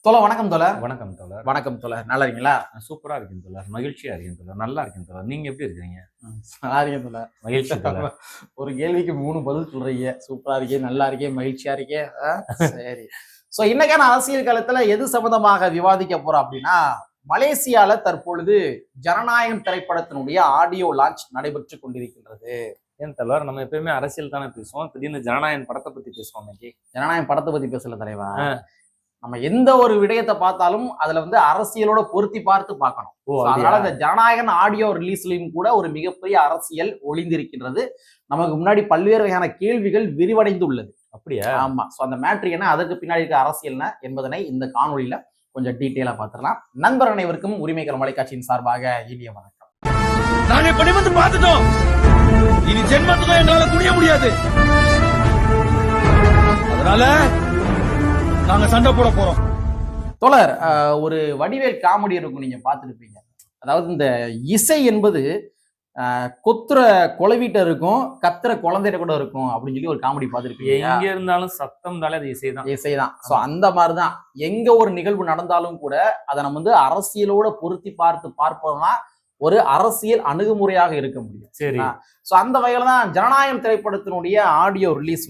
தோழர் வணக்கம் தோழர். வணக்கம் தோழர். வணக்கம் தோழர். நல்லா இருக்கீங்களா? சூப்பரா இருக்கேன் தோழர். மகிழ்ச்சியா இருக்கேன் தோழர். நல்லா இருக்கேன் தோழர். நீங்க எப்படி இருக்கீங்க? நல்லா இருக்கேன் தோழர். மகிழ்ச்சி தோழர். ஒரு கேள்விக்கு 3 பதில் சொல்றீங்க. சூப்பரா இருக்கேன், நல்லா இருக்கேன், மகிழ்ச்சியா இருக்கேன். சரி. சோ இன்னைக்கான அரசியல் காலத்துல எது சம்பந்தமாக விவாதிக்க போறோம் அப்படின்னா, மலேசியால தற்பொழுது ஜனநாயகம் திரைப்படத்தினுடைய ஆடியோ லான்ச் நடைபெற்று கொண்டிருக்கின்றது. ஏன் தோழர், நம்ம எப்பயுமே அரசியல் தானே பேசுவோம். திடீர்னு ஜனநாயகம் படத்தை பத்தி பேசுவோம் இன்னைக்கு. ஜனநாயகம் படத்தை பத்தி பேசல தலைவா. நம்ம எந்த ஒரு விடயத்தை பார்த்தாலும் அதுல அரசியலோட பொருத்தி பார்த்து பார்க்கணும். அதனால இந்த ஜனநாயகன் ஆடியோ ரிலீஸ்லயும் கூட ஒரு மிகப்பெரிய அரசியல் ஒளிந்திருக்கின்றது. நமக்கு முன்னாடி பல்வேறு வகையான கேள்விகள் விரிவடைந்து உள்ளது. அப்படியா? ஆமா. சோ அந்த மேட்ரு என்ன, அதற்கு பின்னாடி இருக்க அரசியல் என்ன என்பதனை இந்த காணொலியில கொஞ்சம் டீட்டெயிலா பார்த்துடலாம். நண்பர் அனைவருக்கும் உரிமைகள் மலைக்காட்சியின் சார்பாக இனிய வணக்கம். நாங்க படி வந்து பார்த்துட்டோம். இனி ஜென்மத்துக்கும் எங்களால துணிய முடியாது. அதனால நாங்க சண்டை போட போறோம். தோழர், ஒரு வடிவேல் காமெடி இருக்கும், நீங்க பார்த்துருப்பீங்க. அதாவது இந்த இசை என்பது கொத்துற கொலவீட்ட இருக்கும், கத்துற குழந்தைகிட்ட கூட இருக்கும் அப்படின்னு சொல்லி ஒரு காமெடி பார்த்துருப்பீங்க. எங்க இருந்தாலும் சத்தம் தாலே அது இசைதான். இசைதான். சோ அந்த மாதிரிதான் எங்க ஒரு நிகழ்வு நடந்தாலும் கூட அதை நம்ம அரசியலோட பொருத்தி பார்ப்பதுதான் ஒரு அரசியல் அணுகுமுறையாக இருக்க முடியும். சரி. சோ அந்த வகையில தான் ஜனநாயகம் திரைப்படத்தினுடைய ஆடியோ ரிலீஸ்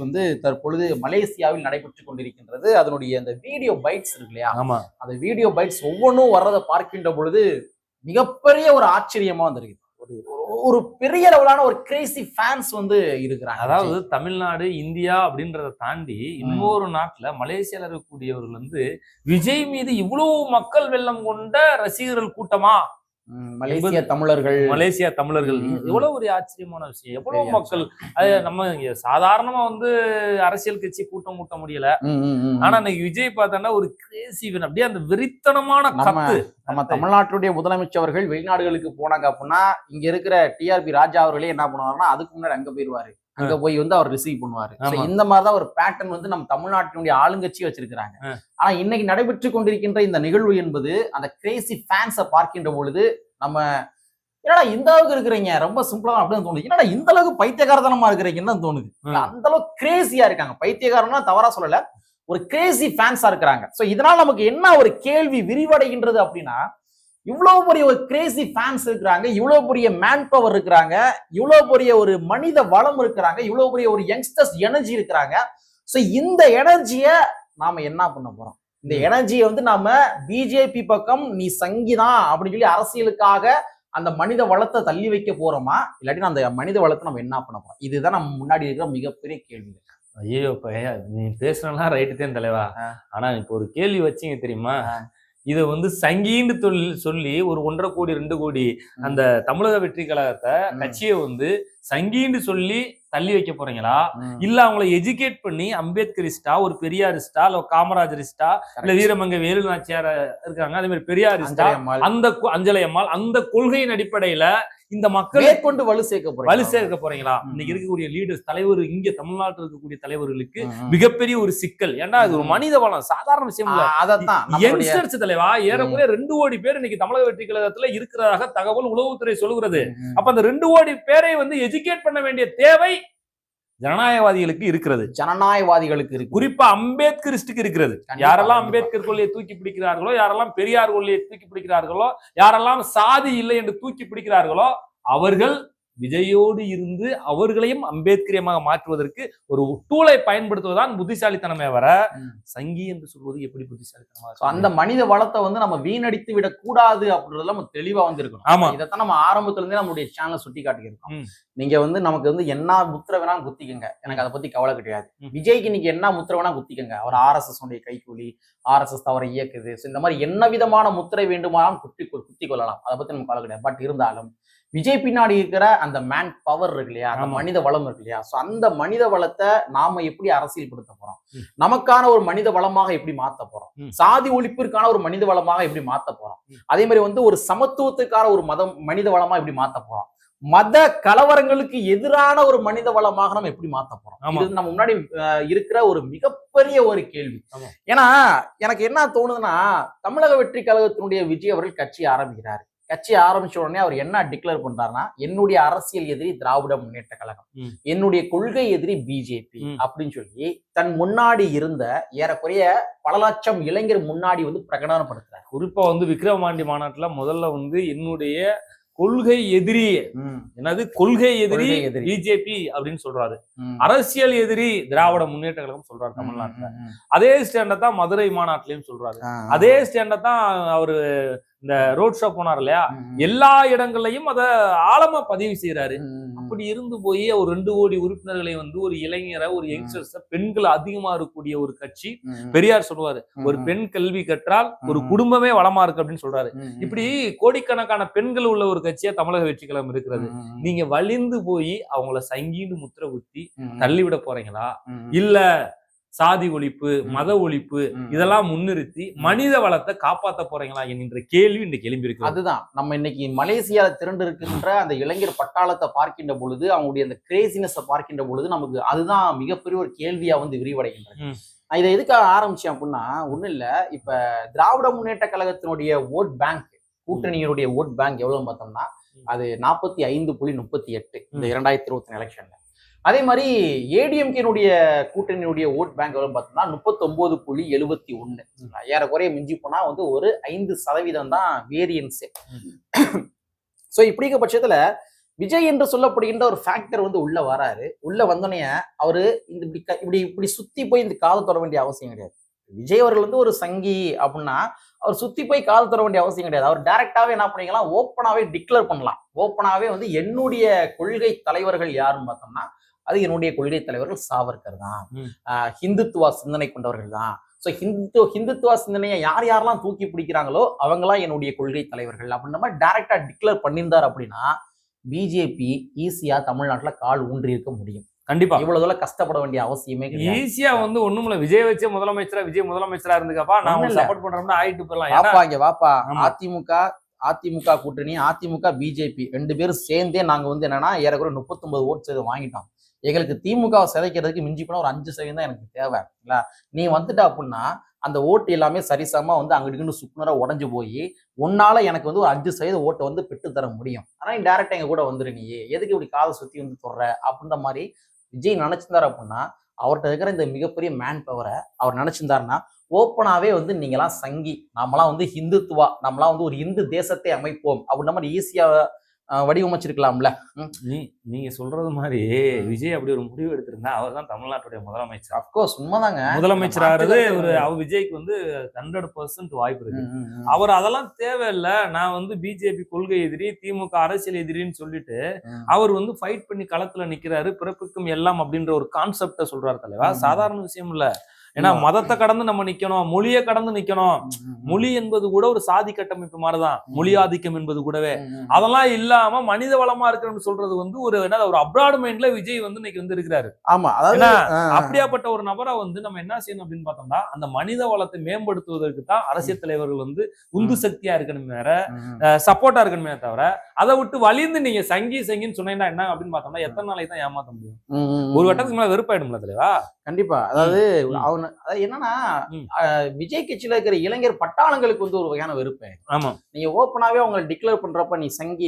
தற்பொழுது மலேசியாவில் நடைபெற்று கொண்டிருக்கின்றது. அதனுடைய அந்த வீடியோ பைட்ஸ் இருக்கு இல்லையா, அந்த வீடியோ பைட்ஸ் ஒவ்வொன்றும் வர்றதை பார்க்கின்ற பொழுது மிகப்பெரிய ஒரு ஆச்சரியமா வந்திருக்கு. ஒரு பெரிய லெவலான ஒரு கிரேசி ஃபேன்ஸ் இருக்கிறாங்க. அதாவது தமிழ்நாடு, இந்தியா அப்படின்றத தாண்டி இன்னொரு நாட்டுல மலேசியால இருக்கக்கூடியவர்கள் விஜய் மீது இவ்வளவு மக்கள் வெள்ளம் கொண்ட ரசிகர்கள் கூட்டமா, மலேசியா தமிழர்கள் எவ்வளவு ஒரு ஆச்சரியமான விஷயம். எவ்வளவு மக்கள், அது நம்ம சாதாரணமா அரசியல் கட்சி கூட்ட முடியல. ஆனா இன்னைக்கு விஜய் பார்த்தோம்னா ஒரு கிரேசி, அப்படியே அந்த வெறித்தனமான கத்து. நம்ம தமிழ்நாட்டுடைய முதலமைச்சர் அவர்கள் வெளிநாடுகளுக்கு போனாங்க அப்படின்னா, இங்க இருக்கிற டிஆர்பி ராஜா அவர்களே என்ன பண்ணுவாருன்னா, அதுக்கு முன்னாடி அங்க போயிருவாரு. அங்க போய் அவர் ரிசீவ் பண்ணுவாரு. இந்த மாதிரிதான் ஒரு பேட்டர்ன் நம்ம தமிழ்நாட்டினுடைய ஆளுங்கட்சி வச்சிருக்கிறாங்க. ஆனா இன்னைக்கு நடைபெற்று கொண்டிருக்கின்ற இந்த நிகழ்வு என்பது அந்த கிரேசி ஃபேன்ஸை பார்க்கின்ற பொழுது நம்ம என்னடா இந்த அளவுக்கு இருக்கிறீங்க, ரொம்ப சிம்பிளா அப்படின்னு தோணுது. என்னடா இந்த அளவுக்கு பைத்தியகாரத்தனமா இருக்கிறீங்கன்னு தான் தோணுது. அந்த அளவுக்கு கிரேசியா இருக்காங்க. பைத்தியகாரம்னா தவறா சொல்லல, ஒரு கிரேசி ஃபேன்ஸா இருக்கிறாங்க. சோ இதனால நமக்கு என்ன ஒரு கேள்வி விரிவடைகின்றது அப்படின்னா, இவ்வளவு பெரிய ஒரு கிரேசி ஃபேன்ஸ் இருக்கிறாங்க, இவ்வளவு பெரிய மேன் பவர் இருக்கிறாங்க, இவ்வளவு பெரிய ஒரு மனித வளம் இருக்கிறாங்க, இவ்வளவு பெரிய ஒரு யங்ஸ்டர்ஸ் எனர்ஜி இருக்கிறாங்க. சோ இந்த எனர்ஜியை நாம என்ன பண்ண போறோம்? இந்த எனர்ஜியை நாம பிஜேபி பக்கம் நீ சங்கிதான் அப்படின்னு சொல்லி அரசியலுக்காக அந்த மனித வளத்தை தள்ளி வைக்க போறோமா, இல்லாட்டி அந்த மனித வளத்தை நம்ம என்ன பண்ண போறோம்? இதுதான் நம்ம முன்னாடி இருக்கிற மிகப்பெரிய கேள்வி. ஐயோ, நீ பேசுறா ரைட்டு தான் தலைவா. ஆனா இப்ப ஒரு கேள்வி வச்சீங்க தெரியுமா, இதை சங்கின்னு சொல்லி ஒரு 1.5 கோடி 2 கோடி அந்த தமிழக வெற்றி கழகத்தை கட்சியை சங்கின்னு சொல்லி தள்ளி வைக்க போறீங்களா, இல்ல அவங்களை எஜுகேட் பண்ணி அம்பேத்கரிஸ்டா, ஒரு பெரியாரிஸ்டா, இல்ல காமராஜரிஸ்டா, இல்ல வீரமங்க வேலு நாச்சியார் இருக்காங்க, அதே மாதிரி பெரியாரிஸ்டா, அந்த அஞ்சலை அம்மாள், அந்த கொள்கையின் அடிப்படையில இந்த மக்களை கொண்டு வலு சேர்க்க போறீங்களா? இன்னைக்கு இருக்கக்கூடிய லீடர்ஸ், தலைவர், இங்க தமிழ்நாட்டில் இருக்கக்கூடிய தலைவர்களுக்கு மிகப்பெரிய ஒரு சிக்கல். ஏன்னா அது ஒரு மனித வளம், சாதாரண விஷயம் இல்ல. யங்ஸ்டர்ஸ் தலைவா, ஏறக்குறைய 2 கோடி பேர் இன்னைக்கு தமிழக வெற்றி கழகத்துல இருக்கிறதாக தகவல் உளவுத்துறை சொல்கிறது. அப்ப அந்த 2 கோடி பேரை எஜுகேட் பண்ண வேண்டிய தேவை ஜனநாயகவாதிகளுக்கு இருக்கிறது. குறிப்பா அம்பேத்கரிஸ்டுக்கு இருக்கிறது. யாரெல்லாம் அம்பேத்கர் கொள்கையை தூக்கி பிடிக்கிறார்களோ, யாரெல்லாம் பெரியார் கொள்கையை தூக்கி பிடிக்கிறார்களோ, யாரெல்லாம் சாதி இல்லை என்று தூக்கி பிடிக்கிறார்களோ, அவர்கள் விஜயோடு இருந்து அவர்களையும் அம்பேத்கரியமாக மாற்றுவதற்கு ஒரு டூலை பயன்படுத்துவதுதான் புத்திசாலித்தனமே வர, சங்கி என்று சொல்வது எப்படி புத்திசாலித்தனமா? அந்த மனித வளத்தை நம்ம வீணடித்து விடக் கூடாது அப்படின்றதுல நம்ம தெளிவா இருக்கணும். ஆமா, இதைத்தான் நம்ம ஆரம்பத்துல இருந்தே நம்மளுடைய சேனலை சுட்டி காட்டியிருக்கோம். நீங்க நமக்கு என்ன முத்திரை வேணா குத்திக்கங்க, எனக்கு அதை பத்தி கவலை கிடையாது. விஜய்க்கு நீங்க என்ன முத்திரை வேணா குத்திக்கங்க, அவர் RSS உடைய கைக்கூலி, RSS அவரை இயக்குது, இந்த மாதிரி என்ன விதமான முத்திரை வேண்டுமானாலும் குத்தி கொள்ளலாம், அதை பத்தி நம்ம கவலை கிடையாது. பட் இருந்தாலும் விஜய் பின்னாடி இருக்கிற அந்த மேன் பவர் இருக்கு இல்லையா, அந்த மனித வளம் இருக்கு இல்லையா, சோ அந்த மனித வளத்தை நாம எப்படி அரசியல்படுத்த போறோம்? நமக்கான ஒரு மனித வளமாக எப்படி மாத்த போறோம்? சாதி ஒழிப்பிற்கான ஒரு மனித வளமாக எப்படி மாத்த போறோம்? அதே மாதிரி ஒரு சமத்துவத்துக்கான ஒரு மனித வளமா எப்படி மாத்த போறோம்? மத கலவரங்களுக்கு எதிரான ஒரு மனித வளமாக நம்ம எப்படி மாத்த போறோம்? இது நம்ம முன்னாடி இருக்கிற ஒரு மிகப்பெரிய ஒரு கேள்வி. ஏன்னா எனக்கு என்ன தோணுதுன்னா, தமிழக வெற்றி கழகத்தினுடைய விஜய் அவர்கள் கட்சி ஆரம்பிக்கிறாரு. கட்சி ஆரம்பிச்ச உடனே அவர் என்ன டிக்ளேர் பண்றாருன்னா, என்னுடைய அரசியல் எதிரி திராவிட முன்னேற்ற கழகம், என்னுடைய கொள்கை எதிரி பிஜேபி அப்படின்னு சொல்லி தன் முன்னாடி இருந்த ஏறக்குறைய பல லட்சம் இளைஞர் முன்னாடி வந்து பிரகடனப்படுத்துறாரு. குறிப்பா வந்து விக்ரவாண்டி மாநாட்டுல முதல்ல வந்து என்னுடைய கொள்கை எதிரி, என்னது கொள்கை எதிரி பிஜேபி அப்படின்னு சொல்றாரு. அரசியல் எதிரி திராவிட முன்னேற்ற கழகம் சொல்றாரு தமிழ்நாட்டுல. அதே ஸ்டாண்ட தான் மதுரை மாநாட்டிலையும் சொல்றாரு. அதே ஸ்டாண்ட தான் அவரு இந்த ரோட் ஷோ போனார் இல்லையா, எல்லா இடங்கள்லயும் அத ஆழமா பதிவு செய்யறாரு. அப்படி இருந்து போய் ஒரு 2 கோடி உறுப்பினர்களை வந்து ஒரு இளைஞரை, ஒரு யங்ஸ்டர்ஸ், பெண்கள் அதிகமா இருக்கக்கூடிய ஒரு கட்சி. பெரியார் சொல்லுவாரு, ஒரு பெண் கல்வி கற்றால் ஒரு குடும்பமே வளமா இருக்கு அப்படின்னு சொல்றாரு. இப்படி கோடிக்கணக்கான பெண்கள் உள்ள ஒரு கட்சியா தமிழக வெற்றி கழகம் இருக்கிறது. நீங்க வலிந்து போய் அவங்கள சங்கீண்டு முத்திர குத்தி தள்ளிவிட போறீங்களா, இல்ல சாதி ஒழிப்பு, மத ஒழிப்பு இதெல்லாம் முன்னிறுத்தி மனித வளத்தை காப்பாற்ற போறீங்களா என்கின்ற கேள்வி இன்னைக்கு எழும்பியிருக்கு. அதுதான் நம்ம இன்னைக்கு மலேசியால திரண்டு இருக்கின்ற அந்த இளைஞர் பட்டாளத்தை பார்க்கின்ற பொழுது, அவங்களுடைய அந்த கிரேசினஸ் பார்க்கின்ற பொழுது நமக்கு அதுதான் மிகப்பெரிய ஒரு கேள்வியா வந்து விரிவடைகின்றது. நான் இதை எதுக்காக ஆரம்பிச்சேன் அப்படின்னா, ஒண்ணும் இல்ல, இப்ப திராவிட முன்னேற்ற கழகத்தினுடைய ஓட் பேங்க், கூட்டணியினுடைய ஓட் பேங்க் எவ்வளவு பார்த்தோம்னா அது 45.38 இந்த 2021 எலெக்ஷன்ல. அதே மாதிரி ஏடிஎம்கேனுடைய கூட்டணியுடைய ஓட் பேங்க் எவ்வளவு பார்த்தோம்னா 39.71. ஏறக்குறைய மிஞ்சி போனா வந்து ஒரு 5% தான் வேரியன்ஸ். ஸோ இப்படிங்க பட்சத்துல விஜய் என்று சொல்லப்படுகின்ற ஒரு ஃபேக்டர் வந்து உள்ள வராரு. உள்ள வந்தோடனே அவரு இந்த இப்படி சுத்தி போய் இந்த காது தொட வேண்டிய அவசியம் கிடையாது. விஜய் அவர்கள் வந்து ஒரு சங்கி அப்படின்னா அவர் சுத்தி போய் காது தர வேண்டிய அவசியம் கிடையாது. அவர் டைரக்டாவே என்ன பண்ணிக்கலாம், ஓப்பனாவே டிக்ளேர் பண்ணலாம். ஓப்பனாவே வந்து என்னுடைய கொள்கை தலைவர்கள் யாருன்னு பார்த்தோம்னா அது என்னுடைய கொள்கை தலைவர்கள் சாவர்கர் தான், ஹிந்துத்துவா சிந்தனை கொண்டவர்கள் தான். ஸோ ஹிந்துத்துவா சிந்தனையை யாரெல்லாம் தூக்கி பிடிக்கிறாங்களோ அவங்களாம் என்னுடைய கொள்கை தலைவர்கள் அப்படின்ற மாதிரி டைரக்டா டிக்ளேர் பண்ணியிருந்தார் அப்படின்னா பிஜேபி ஈஸியா தமிழ்நாட்டுல கால் ஊன்றி இருக்க முடியும். கண்டிப்பா இவ்வளவு தூரம் கஷ்டப்பட வேண்டிய அவசியமே ஈஸியா வந்து ஒண்ணுமில்ல, விஜய் வச்சே விஜய் முதலமைச்சரா இருந்துக்கப்பா நான் சப்போர்ட் பண்றோம்னா ஆயிட்டு போயிடலாம். வாப்பா அதிமுக கூட்டணி, அதிமுக பிஜேபி 2 பேரும் சேர்ந்தே நாங்க வந்து என்னன்னா ஏறக்குறை 39 ஓட்டு வாங்கிட்டோம். எங்களுக்கு திமுக சிதைக்கிறதுக்கு மிஞ்சி போனா ஒரு 5% தான் எனக்கு தேவை இல்ல. நீ வந்துட்ட அப்படின்னா அந்த ஓட்டு எல்லாமே சரிசமா வந்து அங்கிட்டு சுக்குனரா உடஞ்சு போய் உன்னால எனக்கு வந்து ஒரு 5% ஓட்டை வந்து பெற்று தர முடியும். ஆனா நீ டைரக்டா எங்க கூட வந்துரு, நீ எதுக்கு இப்படி காதை சுத்தி வந்து சொல்ற அப்படின்ற மாதிரி விஜய் நினைச்சிருந்தாரு அப்படின்னா அவர்கிட்ட இருக்கிற இந்த மிகப்பெரிய மேன் பவரை அவர் நினைச்சிருந்தாருன்னா ஓப்பனாவே வந்து நீங்களாம் சங்கி, நம்மளாம் வந்து ஹிந்துத்துவா, நம்மளாம் வந்து ஒரு இந்து தேசத்தை அமைப்போம் அப்படின்ற மாதிரி ஈஸியா வடிவமைச்சிருக்கலாம்ல. நீங்க சொல்றது மாதிரி விஜய் அப்படி ஒரு முடிவு எடுத்திருந்தா அவர் தான் தமிழ்நாட்டுடைய முதலமைச்சர். அப்கோர்ஸ் உண்மைதாங்க, முதலமைச்சர் ஆகிறது அவர் விஜய்க்கு வந்து 100% வாய்ப்பு இருக்கு. அவர் அதெல்லாம் தேவையில்லை, நான் வந்து பிஜேபி கொள்கை எதிரி, திமுக அரசியல் எதிரின்னு சொல்லிட்டு அவர் வந்து ஃபைட் பண்ணி களத்துல நிக்கிறாரு. பிறப்புக்கும் எல்லாம் அப்படின்ற ஒரு கான்செப்ட சொல்றாரு தலைவா. சாதாரண விஷயம் இல்ல. ஏன்னா மதத்தை கடந்து நம்ம நிக்கணும், மொழியை கடந்து நிக்கணும். மொழி என்பது கூட ஒரு சாதி கட்டமைப்பு மாதிரிதான், மொழி ஆதிக்கம் என்பது கூடவே. அதெல்லாம் இல்லாம மனித வளமா இருக்குன்னு சொல்றது வந்து ஒரு அப்ராட் மைண்ட்ல விஜய் வந்து இன்னைக்கு வந்து இருக்கிறாரு. ஆமா, அதாவது அப்படியாப்பட்ட ஒரு நபரை வந்து நம்ம என்ன செய்யணும் அப்படின்னு பார்த்தோம்னா அந்த மனித வளத்தை மேம்படுத்துவதற்கு தான் அரசியல் தலைவர்கள் வந்து உந்து சக்தியா இருக்கணுமே வேற, சப்போர்ட்டா இருக்கணுமே தவிர அதை விட்டு வலிந்து நீங்க சங்கின்னு சொன்னீங்கன்னா என்ன அப்படின்னு பார்த்தோம்னா எத்தனை நாளைக்கு தான் ஏமாத்த முடியும்? ஒரு கட்டத்துக்கு மேல வெறுப்பாயிடும்ல தலைவா. கண்டிப்பா. அதாவது என்னன்னா விஜய் கட்சியில இருக்கிற இளைஞர் பட்டாளங்களுக்கு வந்து ஒரு வகையான வெறுப்பு. ஆமா, நீங்க ஓப்பனாவே அவங்க டிக்ளேர் பண்றப்ப நீ சங்கி,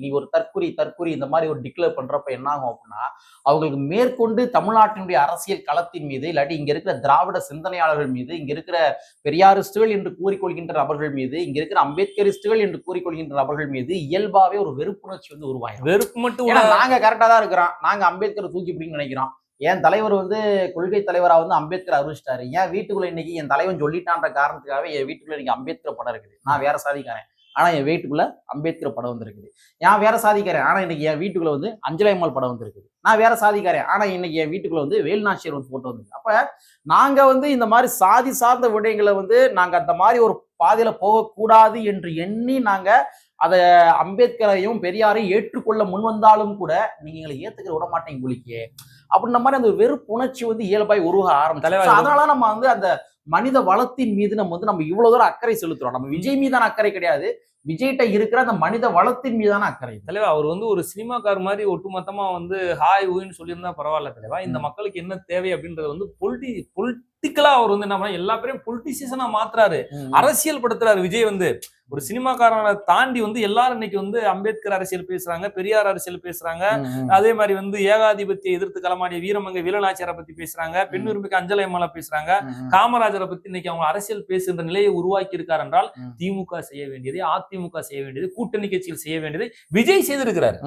நீ ஒரு தற்குறி இந்த மாதிரி ஒரு டிக்ளேர் பண்றப்ப என்ன ஆகும் அப்படின்னா அவங்களுக்கு மேற்கொண்டு தமிழ்நாட்டினுடைய அரசியல் களத்தின் மீது, இல்லாட்டி இங்க இருக்கிற திராவிட சிந்தனையாளர்கள் மீது, இங்க இருக்கிற பெரியாரிஸ்டுகள் என்று கூறிக்கொள்கின்ற நபர்கள் மீது, இங்க இருக்கிற அம்பேத்கரிஸ்டுகள் என்று கூறிக்கொள்கின்ற நபர்கள் மீது இயல்பாவே ஒரு வெறுப்புணர்ச்சி வந்து உருவாகும். வெறுப்பு மட்டும் நாங்க கரெக்டா தான் இருக்கிறோம், நாங்க அம்பேத்கரை தூக்கி பிடின்னு நினைக்கிறோம், என் தலைவர் வந்து கொள்கை தலைவரா வந்து அம்பேத்கர் அறிவிச்சிட்டாரு, என் வீட்டுக்குள்ள இன்னைக்கு என் தலைவன் சொல்லிட்டான்ற காரணத்துக்காகவே என் வீட்டுக்குள்ள இன்னைக்கு அம்பேத்கர் படம் இருக்குது, நான் வேற சாதிக்காரன் ஆனா என் வீட்டுக்குள்ள அம்பேத்கர் படம் வந்திருக்குது, நான் வேற சாதிக்காரன் ஆனா இன்னைக்கு என் வீட்டுக்குள்ள வந்து அஞ்சலி அம்மாள் படம் வந்திருக்குது, நான் வேற சாதிக்காரன் ஆனா இன்னைக்கு என் வீட்டுக்குள்ள வந்து வேலுநாச்சியர் வந்து போட்டோ வந்திருக்கு. அப்ப நாங்க வந்து இந்த மாதிரி சாதி சார்ந்த விடயங்களை வந்து நாங்க அந்த மாதிரி ஒரு பாதையில போகக்கூடாது என்று எண்ணி நாங்க அதை அம்பேத்கரையும் பெரியாரையும் ஏற்றுக்கொள்ள முன்வந்தாலும் கூட நீங்க எங்களை ஏத்துக்கிற விட மாட்டேங்க குளிக்கே அப்படின்ற மாதிரி அந்த வெறுப்புணர்ச்சி வந்து இயல்பாய் உருவ ஆரம்பிச்சு. அதனால நம்ம வந்து அந்த மனித வளத்தின் மீது நம்ம இவ்வளவு தூரம் அக்கறை செலுத்துறோம். நம்ம விஜய் மீதான அக்கறை கிடையாது, விஜய்கிட்ட இருக்கிற அந்த மனித வளத்தின் மீதான அக்கறை. தலைவா, அவர் வந்து ஒரு சினிமாக்கார் மாதிரி ஒட்டுமொத்தமா வந்து ஹாய் ஊன்னு சொல்லியிருந்தா பரவாயில்ல தலைவா. இந்த மக்களுக்கு என்ன தேவை அப்படின்றது வந்து பொலிட்டிக்கலா அவர் வந்து என்ன பண்ண எல்லா பேரையும் பொலிட்டிசியனா மாத்துறாரு, அரசியல் படுத்துறாரு. விஜய் வந்து ஒரு சினிமாக்காரனை தாண்டி வந்து எல்லாரும் இன்னைக்கு வந்து அம்பேத்கர் அரசியல் பேசுறாங்க, பெரியார் அரசியல் பேசுறாங்க. அதே மாதிரி வந்து ஏகாதிபத்திய எதிர்த்து களமாடிய வீரமங்கை வீரநாச்சியாரை பத்தி பேசுறாங்க, பெண் உரிமைக்கு அஞ்சலை அம்மாளை பேசுறாங்க, காமராஜரை பத்தி இன்னைக்கு அவங்க அரசியல் பேசுகின்ற நிலையை உருவாக்கி இருக்கார் என்றால் திமுக செய்ய வேண்டியது, அதிமுக செய்ய வேண்டியது, கூட்டணி கட்சிகள் செய்ய வேண்டியது விஜய் செய்திருக்கிறார்.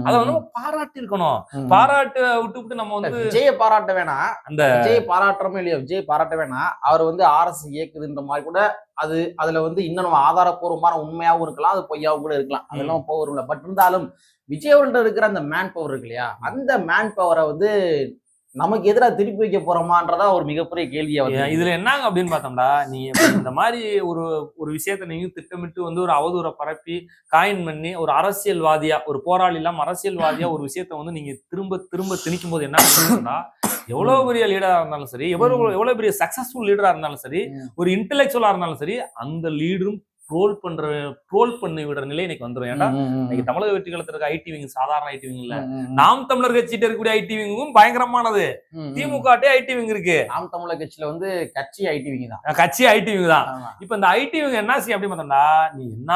அதை வந்து பாராட்டி இருக்கணும். பாராட்டு விட்டு நம்ம வந்து விஜயை பாராட்ட வேணாம், அந்த விஜய் பாராட்டுறோமோ இல்லையோ, விஜய் பாராட்ட வேணாம். அவர் வந்து RS இயக்குதுன்ற மாதிரி கூட அதுல வந்து இன்னும் நம்ம ஆதாரப்பூர்வமான உண்மையாவும் இருக்கலாம், அது பொய்யாவும் கூட இருக்கலாம், அதெல்லாம் போகிறோம்ல. பட் இருந்தாலும் விஜய் அவர்கள்ட்ட இருக்கிற அந்த மேன் பவர் இருக்கு இல்லையா, அந்த மேன் பவரை வந்து நமக்கு எதிராக திருப்பி வைக்க போறோமான்றதா ஒரு மிகப்பெரிய கேள்வியா வந்து. இதுல என்னங்க அப்படின்னு பார்த்தோம்டா, நீ இந்த மாதிரி ஒரு விஷயத்த நீங்க திட்டமிட்டு வந்து ஒரு அவதூறை பரப்பி காயின் பண்ணி ஒரு அரசியல்வாதியா, ஒரு போராளி இல்லாம அரசியல்வாதியா ஒரு விஷயத்த வந்து நீங்க திரும்ப திரும்ப திணிக்கும் போது என்ன பண்ணுன்னா, எவ்வளவு பெரிய லீடரா இருந்தாலும் சரி, எவ்வளவு பெரிய சக்சஸ்ஃபுல் லீடரா இருந்தாலும் சரி, ஒரு இன்டெலெக்சுவலா இருந்தாலும் சரி, அந்த லீடரும் ட்ரோல் பண்ணி விடுற நிலை இன்னைக்கு வந்துடும். ஏன்னா இன்னைக்கு தமிழக வெற்றி களத்துல இருக்க ஐடி விங் சாதாரண ஐடி விங் இல்ல, நாம் தமிழர் கட்சிட்டு இருக்கக்கூடிய ஐடி விங்கும் பயங்கரமானது. திமுக ஐடி விங் இருக்கு, நாம் தமிழர் கட்சியில வந்து கட்சி ஐடி விங் தான், கட்சி ஐடி விங் தான். இப்ப இந்த ஐடி விங் என்ன செய்யும் அப்படின்னு பார்த்தோம்னா, நீ என்ன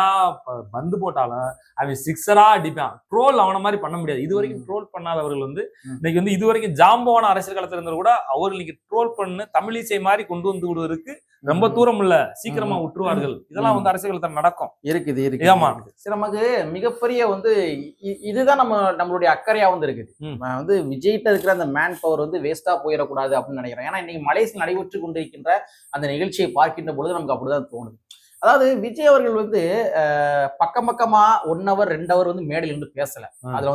பந்து போட்டாலும் அவன் சிக்ஸரா அடிப்பான். ட்ரோல் அவன மாதிரி பண்ண முடியாது. இது வரைக்கும் ட்ரோல் பண்ணாதவர்கள் வந்து இன்னைக்கு வந்து இது வரைக்கும் ஜாம்பவான அரசியல் களத்துல இருந்தாலும் கூட அவர்கள் இன்னைக்கு ட்ரோல் பண்ணு தமிழிசை மாதிரி கொண்டு வந்து விடுவதற்கு ரொம்ப தூரம் இல்ல, சீக்கிரமா விட்டுருவார்கள். இதெல்லாம் வந்து அரசியல் நடக்கும். இருக்குது. நமக்கு மிகப்பெரிய வந்து இதுதான் நம்மளுடைய அக்கறையா வந்து இருக்குது. வந்து விஜய்கிட்ட இருக்கிற அந்த மேன் பவர் வந்து வேஸ்டா போயிடக்கூடாது அப்படின்னு நினைக்கிறேன். ஏன்னா இன்னைக்கு மலேசியா நடைபெற்று கொண்டிருக்கின்ற அந்த நிகழ்ச்சியை பார்க்கின்ற பொழுது நமக்கு அப்படிதான் தோணுது. அதாவது விஜய் அவர்கள் வந்து பக்கமா 1 hour 2 hour வந்து மேடையில் இருந்து பேசல. அதுல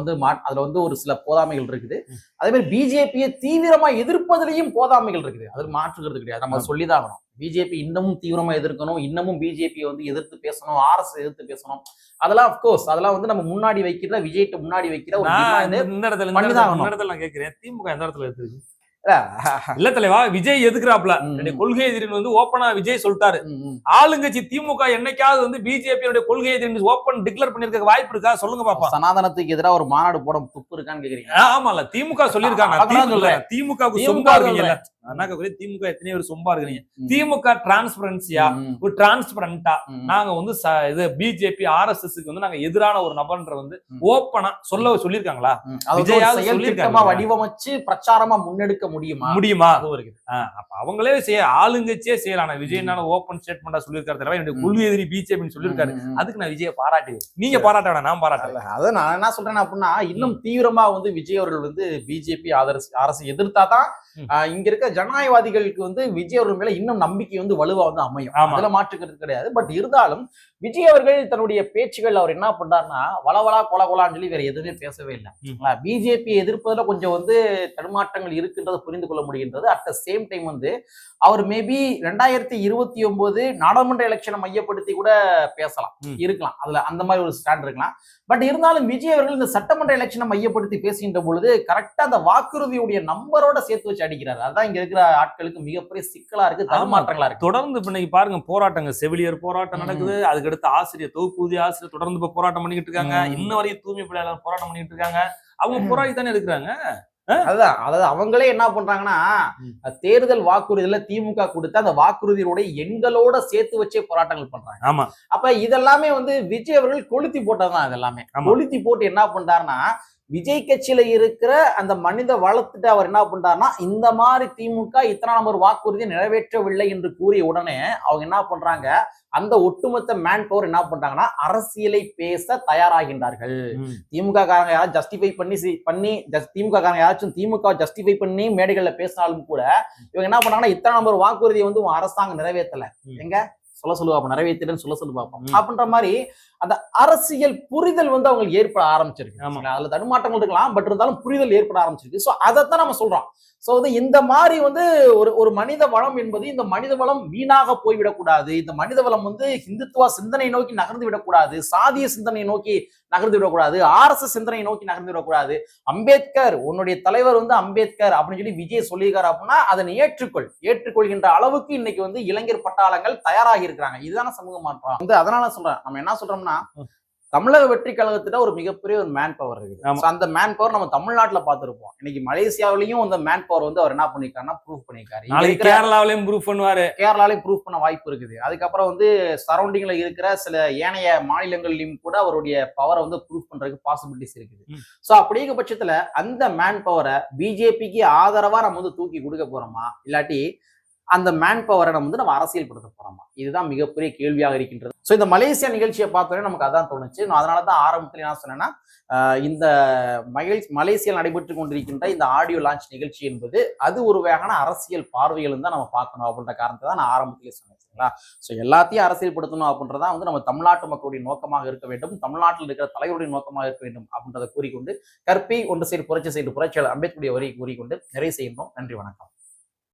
வந்து ஒரு சில போதாமைகள் இருக்குது. அதே மாதிரி பிஜேபியை தீவிரமா எதிர்ப்பதிலையும் போதாமைகள் இருக்குது. அது மாற்றுகிறது கிடையாது, நம்ம சொல்லிதான் ஆகணும். பிஜேபி இன்னமும் தீவிரமா எதிர்க்கணும், இன்னமும் பிஜேபியை வந்து எதிர்த்து பேசணும், RS எதிர்த்து பேசணும். அதெல்லாம் அப்கோர்ஸ் அதெல்லாம் வந்து நம்ம முன்னாடி வைக்கிற விஜய்கிட்ட முன்னாடி வைக்கிற ஒரு இந்த இடத்துல நான் கேட்கிறேன், திமுக எந்த இடத்துல இருக்கு இல்ல தலைவா? விஜய் எதுக்குறாப்ல கொள்கை எதிரின்னு வந்து ஓப்பனா விஜய் சொல்லிட்டாரு. ஆளுங்கட்சி திமுக என்னைக்காவது வந்து பிஜேபி கொள்கை எதிரின்னு ஓப்பன் டிக்ளேர் பண்ணிருக்க வாய்ப்பு இருக்கா? சொல்லுங்க பாப்பா. சனாதனத்துக்கு எதிராக ஒரு மாநாடு போட துப்பு இருக்கான்னு கேக்குறீங்க? ஆமால, திமுக சொல்லிருக்காங்க. திமுக சொம்பா இருக்கீங்கல்ல, திமுக எத்தனையோ ஒரு சொம்பா இருக்கிறீங்க. திமுக டிரான்ஸ்பரன்சியா, ஒரு டிரான்ஸ்பரண்டா நாங்க வந்து இது பிஜேபி RSSக்கு வந்து நாங்க எதிரான ஒரு நபர்ன்ற வந்து ஓப்பனா சொல்லிருக்காங்களா? விஜயா வடிவமைச்சு பிரச்சாரமா முன்னெடுக்க முடியுமா? அப்ப அவங்களே ஆளுங்கட்சியே செய்யலாம். விஜய்னால ஓப்பன் ஸ்டேட்மெண்டா சொல்லிருக்காரு, என்னுடைய கொள்கை எதிரி பிஜேபின்னு சொல்லிருக்காரு. அதுக்கு நான் விஜயை பாராட்டுவேன். நீங்க பாராட்ட வேணாம், நான் பாராட்டல. அதான் நான் என்ன சொல்றேன் அப்படின்னா, இன்னும் தீவிரமா வந்து விஜய் அவர்கள் வந்து பிஜேபி அரசு எதிர்த்தாதான் இங்க இருக்க ஜனநாயகவாதிகளுக்கு வந்து விஜய் அவர்கள் மேல இன்னும் நம்பிக்கை வந்து வலுவா வந்து அமையும். அதுல மாற்றுக்கிறது கிடையாது. பட் இருந்தாலும் விஜய் அவர்கள் தன்னுடைய பேச்சுகள் அவர் என்ன பண்றாருன்னா, வளவலா கொலகொலான்னு சொல்லி வேற எதுவுமே பேசவே இல்லை. பிஜேபி எதிர்ப்பதுல கொஞ்சம் வந்து தடுமாற்றங்கள் இருக்குன்றதை புரிந்து கொள்ள முடிகின்றது. அட் த சேம் டைம் வந்து அவர் மேபி 2029 நாடாளுமன்ற எலெக்ஷனை மையப்படுத்தி கூட பேசலாம், இருக்கலாம். அதுல அந்த மாதிரி ஒரு ஸ்டாண்ட் இருக்கலாம். பட் இருந்தாலும் விஜய் அவர்கள் இந்த சட்டமன்ற எலெக்ஷனை மையப்படுத்தி பேசுகின்ற பொழுது கரெக்டா அந்த வாக்குறுதியுடைய நம்பரோட சேர்த்து வச்சு அடிக்கிறாரு. அதான் இங்க இருக்கிற ஆட்களுக்கு மிகப்பெரிய சிக்கலா இருக்கு, தடுமாற்றங்களா இருக்கு. தொடர்ந்து இன்னைக்கு பாருங்க போராட்டங்கள், செவிலியர் போராட்டம் நடக்குது, அதுக்கடுத்து ஆசிரியர் தொகுப்பூதிய ஆசிரியர் தொடர்ந்து இப்ப போராட்டம் பண்ணிக்கிட்டு இருக்காங்க. இன்ன வரையும் தூய்மை பணியாளர் போராட்டம் பண்ணிட்டு இருக்காங்க. அவங்க போராடி தானே இருக்கிறாங்க. அதாவது அவங்களே என்ன பண்றாங்கன்னா, தேர்தல் வாக்குறுதியில திமுக கொடுத்த அந்த வாக்குறுதியோட எண்களோட சேர்த்து வச்சே போராட்டங்கள் பண்றாங்க. ஆமா, அப்ப இதெல்லாமே வந்து விஜய் அவர்கள் கொளுத்தி போட்டதுதான். இதெல்லாமே கொளுத்தி போட்டு என்ன பண்றாருன்னா, விஜய் கட்சியில இருக்கிற அந்த மனித வளர்த்துட்டு அவர் என்ன பண்றாருன்னா, இந்த மாதிரி திமுக இத்தனை நம்பர் வாக்குறுதியை நிறைவேற்றவில்லை என்று கூறிய உடனே அவங்க என்ன பண்றாங்க, அந்த ஒட்டுமொத்த மேன் பவர் என்ன பண்றாங்கன்னா அரசியலை பேச தயாராகின்றார்கள். திமுக காரங்க யாராவது ஜஸ்டிஃபை பண்ணி திமுக காரங்க யாராச்சும் திமுக ஜஸ்டிஃபை பண்ணி மேடைகள்ல பேசினாலும் கூட இவங்க என்ன பண்றாங்கன்னா, இத்தனை நம்பர் வாக்குறுதியை வந்து அரசாங்கம் நிறைவேற்றல, எங்க சொல்ல பார்ப்போம், நிறைவேற்றிடுன்னு சொல்ல பார்ப்போம் அப்படின்ற மாதிரி அந்த அரசியல் புரிதல் வந்து அவங்களுக்கு ஏற்பட ஆரம்பிச்சிருக்கு. அதுல தடுமாற்றங்கள் இருக்கலாம், பட் இருந்தாலும் புரிதல் ஏற்பட ஆரம்பிச்சிருக்கு. சோ அதைத்தான் நம்ம சொல்றோம். சோ வந்து இந்த மாதிரி வந்து ஒரு மனித வளம் என்பது, இந்த மனித வளம் வீணாக போய்விடக்கூடாது. இந்த மனித வளம் வந்து ஹிந்துத்துவ சிந்தனை நோக்கி நகர்ந்து விடக்கூடாது, சாதிய சிந்தனை நோக்கி நகர்ந்து விடக்கூடாது, RSS சிந்தனை நோக்கி நகர்ந்து விடக்கூடாது. அம்பேத்கர், உன்னுடைய தலைவர் வந்து அம்பேத்கர் அப்படின்னு சொல்லி விஜய் சொல்லியிருக்காரு அப்படின்னா அதனை ஏற்றுக்கொள்கின்ற அளவுக்கு இன்னைக்கு வந்து இளைஞர் பட்டாளங்கள் தயாராகி இருக்கிறாங்க. இதுதான சமூக மாற்றம் வந்து. அதனால சொல்றேன், நம்ம என்ன சொல்றோம்னா, தமிழக வெற்றி கழகத்துல ஒரு மிகப்பெரிய ஒரு மேன் பவர் இருக்குது. ஆமா. So, அந்த மேன் பவர் நம்ம தமிழ்நாட்டுல பார்த்திருப்போம். இன்னைக்கு மலேசியாவிலையும் அந்த மேன் பவர் வந்து அவர் என்ன பண்ணிருக்காருன்னா ப்ரூவ் பண்ணிருக்காரு. இங்க நாளைக்கு இருக்கிற கேரளாவிலையும் ப்ரூவ் பண்ணுவாரு. கேரளாலையும் ப்ரூவ் பண்ண வாய்ப்பு இருக்குது. அதுக்கப்புறம் வந்து சரௌண்டிங்ல இருக்கிற சில ஏனைய மாநிலங்களிலும் கூட அவருடைய பவரை வந்து ப்ரூவ் பண்றதுக்கு பாசிபிலிட்டிஸ் இருக்குது. சோ அப்படிங்கிற பட்சத்துல அந்த மேன் பவரை பிஜேபிக்கு ஆதரவா நம்ம வந்து தூக்கி கொடுக்க போறோமா, இல்லாட்டி அந்த மேன் பவரை நம்ம அரசியல்படுத்த போறோமா? இதுதான் மிகப்பெரிய கேள்வியாக இருக்கின்றது. ஸோ இந்த மலேசியா நிகழ்ச்சியை பார்த்தோன்னே நமக்கு அதான் தோணுச்சு. நான் அதனால தான் ஆரம்பத்தில் என்ன சொன்னேன்னா, இந்த மலேசியாவில் நடைபெற்று கொண்டிருக்கின்ற இந்த ஆடியோ லான்ச் நிகழ்ச்சி என்பது அது ஒரு வகையான அரசியல் பார்வைகளும் தான் நம்ம பார்க்கணும் அப்படின்ற காரணத்தை தான் நான் ஆரம்பத்திலே சொன்னேன். சரிங்களா? ஸோ எல்லாத்தையும் அரசியல்படுத்தணும் அப்படின்றதான் வந்து நம்ம தமிழ்நாட்டு மக்களுடைய நோக்கமாக இருக்க வேண்டும், தமிழ்நாட்டில் இருக்கிற தலைவருடைய நோக்கமாக இருக்க வேண்டும் அப்படின்றத கூறிக்கொண்டு, கற்பி ஒன்று சைடு புரட்சி சைடு புரட்சியாளர் அம்பேத்கருடைய வரியை கூறிக்கொண்டு நிறைவு செய்கின்றோம். நன்றி, வணக்கம்.